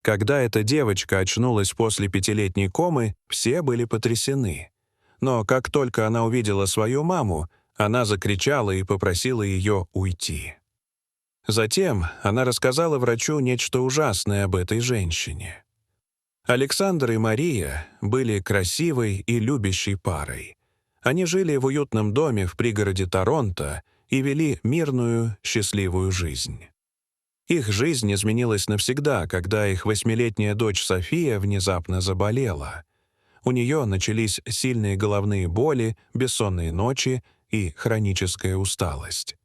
Когда эта девочка очнулась после 5-летней комы, все были потрясены. Но как только она увидела свою маму, она закричала и попросила ее уйти. Затем она рассказала врачу нечто ужасное об этой женщине. Александр и Мария были красивой и любящей парой. Они жили в уютном доме в пригороде Торонто и вели мирную, счастливую жизнь. Их жизнь изменилась навсегда, когда их 8-летняя дочь София внезапно заболела. У нее начались сильные головные боли, бессонные ночи и хроническая усталость.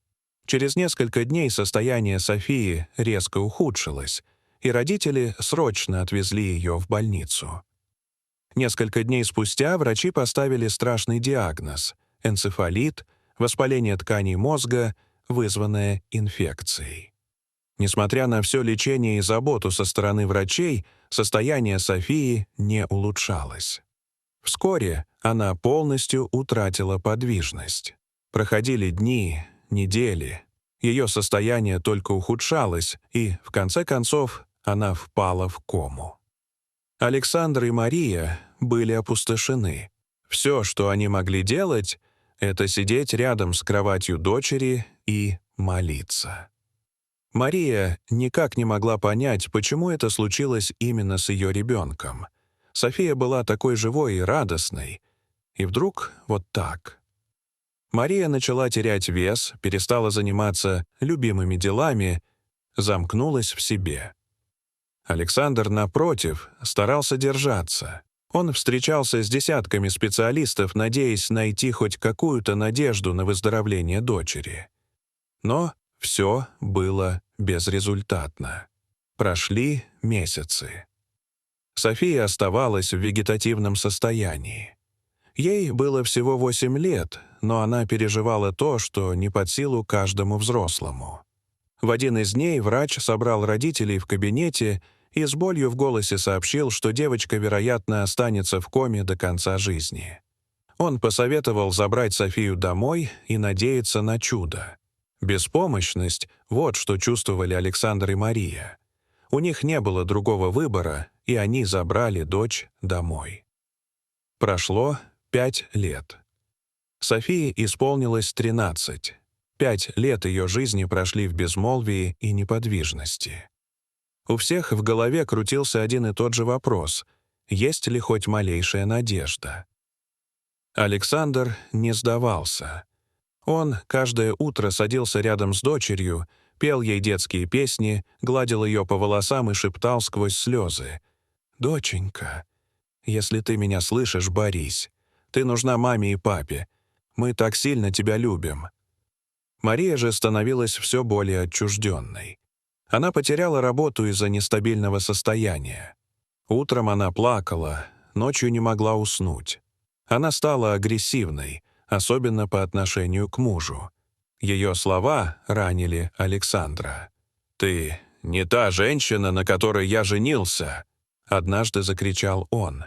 Через несколько дней состояние Софии резко ухудшилось, и родители срочно отвезли ее в больницу. Несколько дней спустя врачи поставили страшный диагноз — энцефалит, воспаление тканей мозга, вызванное инфекцией. Несмотря на все лечение и заботу со стороны врачей, состояние Софии не улучшалось. Вскоре она полностью утратила подвижность. Проходили дни, недели. Ее состояние только ухудшалось, и, в конце концов, она впала в кому. Александр и Мария были опустошены. Все, что они могли делать, это сидеть рядом с кроватью дочери и молиться. Мария никак не могла понять, почему это случилось именно с ее ребенком. София была такой живой и радостной. И вдруг вот так. Мария начала терять вес, перестала заниматься любимыми делами, замкнулась в себе. Александр, напротив, старался держаться. Он встречался с десятками специалистов, надеясь найти хоть какую-то надежду на выздоровление дочери. Но все было безрезультатно. Прошли месяцы. София оставалась в вегетативном состоянии. Ей было всего 8 лет, но она переживала то, что не под силу каждому взрослому. В один из дней врач собрал родителей в кабинете и с болью в голосе сообщил, что девочка, вероятно, останется в коме до конца жизни. Он посоветовал забрать Софию домой и надеяться на чудо. Беспомощность — вот что чувствовали Александр и Мария. У них не было другого выбора, и они забрали дочь домой. Прошло 5 лет. Софии исполнилось 13. 5 лет ее жизни прошли в безмолвии и неподвижности. У всех в голове крутился один и тот же вопрос: есть ли хоть малейшая надежда? Александр не сдавался. Он каждое утро садился рядом с дочерью, пел ей детские песни, гладил ее по волосам и шептал сквозь слезы: «Доченька, если ты меня слышишь, борись. Ты нужна маме и папе. Мы так сильно тебя любим». Мария же становилась все более отчужденной. Она потеряла работу из-за нестабильного состояния. Утром она плакала, ночью не могла уснуть. Она стала агрессивной, особенно по отношению к мужу. Ее слова ранили Александра. «Ты не та женщина, на которой я женился!» — однажды закричал он.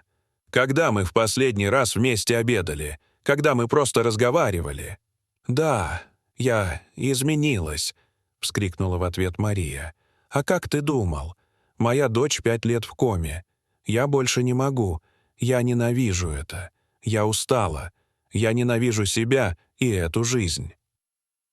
«Когда мы в последний раз вместе обедали? Когда мы просто разговаривали?» «Да, я изменилась», — вскрикнула в ответ Мария. «А как ты думал? Моя дочь 5 лет в коме. Я больше не могу. Я ненавижу это. Я устала. Я ненавижу себя и эту жизнь».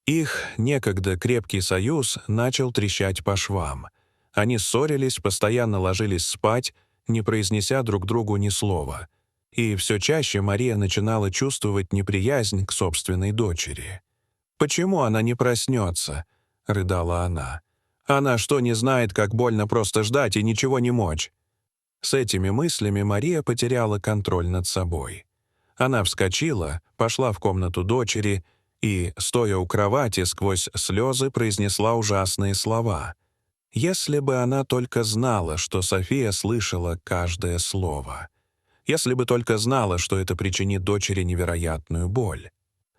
Их некогда крепкий союз начал трещать по швам. Они ссорились, постоянно ложились спать, не произнеся друг другу ни слова. И все чаще Мария начинала чувствовать неприязнь к собственной дочери. «Почему она не проснется?» — рыдала она. «Она что, не знает, как больно просто ждать и ничего не мочь?» С этими мыслями Мария потеряла контроль над собой. Она вскочила, пошла в комнату дочери и, стоя у кровати, сквозь слезы произнесла ужасные слова. Если бы она только знала, что София слышала каждое слово. Если бы только знала, что это причинит дочери невероятную боль.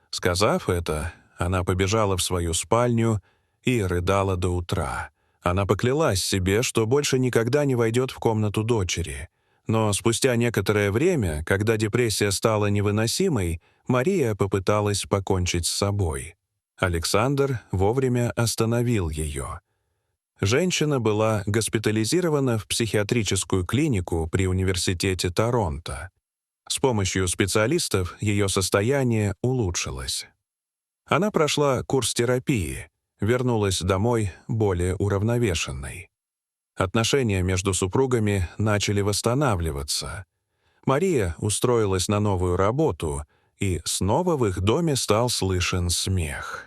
Сказав это, она побежала в свою спальню и рыдала до утра. Она поклялась себе, что больше никогда не войдет в комнату дочери. Но спустя некоторое время, когда депрессия стала невыносимой, Мария попыталась покончить с собой. Александр вовремя остановил ее. Женщина была госпитализирована в психиатрическую клинику при университете Торонто. С помощью специалистов ее состояние улучшилось. Она прошла курс терапии, вернулась домой более уравновешенной. Отношения между супругами начали восстанавливаться. Мария устроилась на новую работу, и снова в их доме стал слышен смех.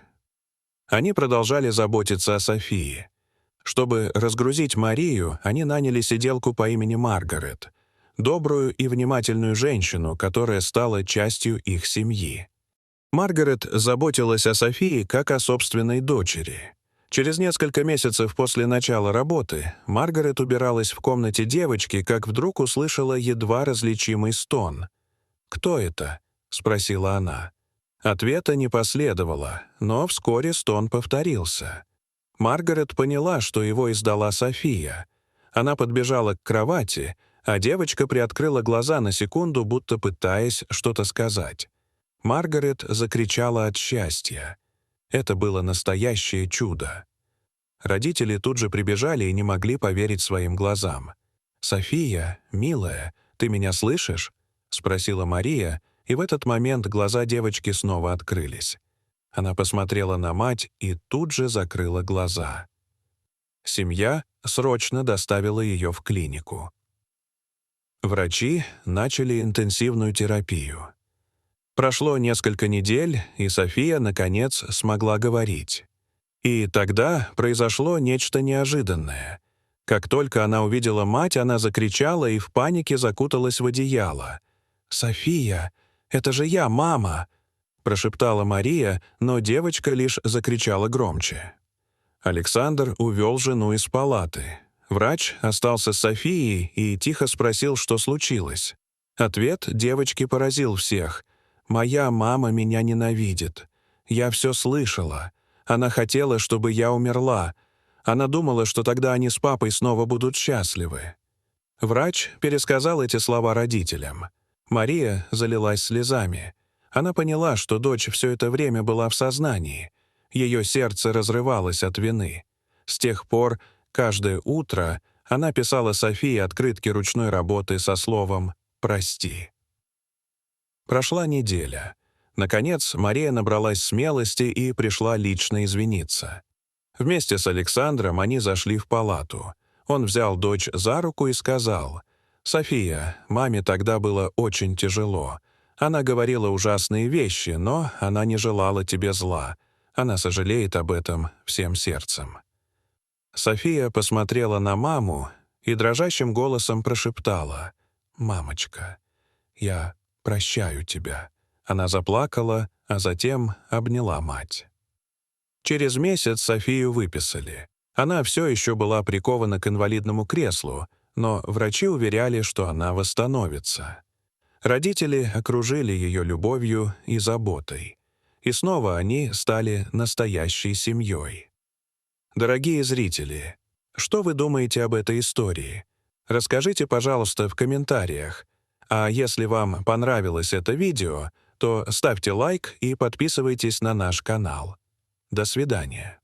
Они продолжали заботиться о Софии. Чтобы разгрузить Марию, они наняли сиделку по имени Маргарет, добрую и внимательную женщину, которая стала частью их семьи. Маргарет заботилась о Софии как о собственной дочери. Через несколько месяцев после начала работы Маргарет убиралась в комнате девочки, как вдруг услышала едва различимый стон. «Кто это?» — спросила она. Ответа не последовало, но вскоре стон повторился. Маргарет поняла, что его издала София. Она подбежала к кровати, а девочка приоткрыла глаза на секунду, будто пытаясь что-то сказать. Маргарет закричала от счастья. Это было настоящее чудо. Родители тут же прибежали и не могли поверить своим глазам. «София, милая, ты меня слышишь?» — спросила Мария, и в этот момент глаза девочки снова открылись. Она посмотрела на мать и тут же закрыла глаза. Семья срочно доставила ее в клинику. Врачи начали интенсивную терапию. Прошло несколько недель, и София, наконец, смогла говорить. И тогда произошло нечто неожиданное. Как только она увидела мать, она закричала и в панике закуталась в одеяло. «София, это же я, мама!» — прошептала Мария, но девочка лишь закричала громче. Александр увел жену из палаты. Врач остался с Софией и тихо спросил, что случилось. Ответ девочки поразил всех. «Моя мама меня ненавидит. Я все слышала. Она хотела, чтобы я умерла. Она думала, что тогда они с папой снова будут счастливы». Врач пересказал эти слова родителям. Мария залилась слезами. Она поняла, что дочь все это время была в сознании. Ее сердце разрывалось от вины. С тех пор каждое утро она писала Софии открытки ручной работы со словом «Прости». Прошла неделя. Наконец, Мария набралась смелости и пришла лично извиниться. Вместе с Александром они зашли в палату. Он взял дочь за руку и сказал: «София, маме тогда было очень тяжело. Она говорила ужасные вещи, но она не желала тебе зла. Она сожалеет об этом всем сердцем». София посмотрела на маму и дрожащим голосом прошептала: «Мамочка, я прощаю тебя». Она заплакала, а затем обняла мать. Через месяц Софию выписали. Она все еще была прикована к инвалидному креслу, но врачи уверяли, что она восстановится. Родители окружили ее любовью и заботой. И снова они стали настоящей семьей. Дорогие зрители, что вы думаете об этой истории? Расскажите, пожалуйста, в комментариях. А если вам понравилось это видео, то ставьте лайк и подписывайтесь на наш канал. До свидания.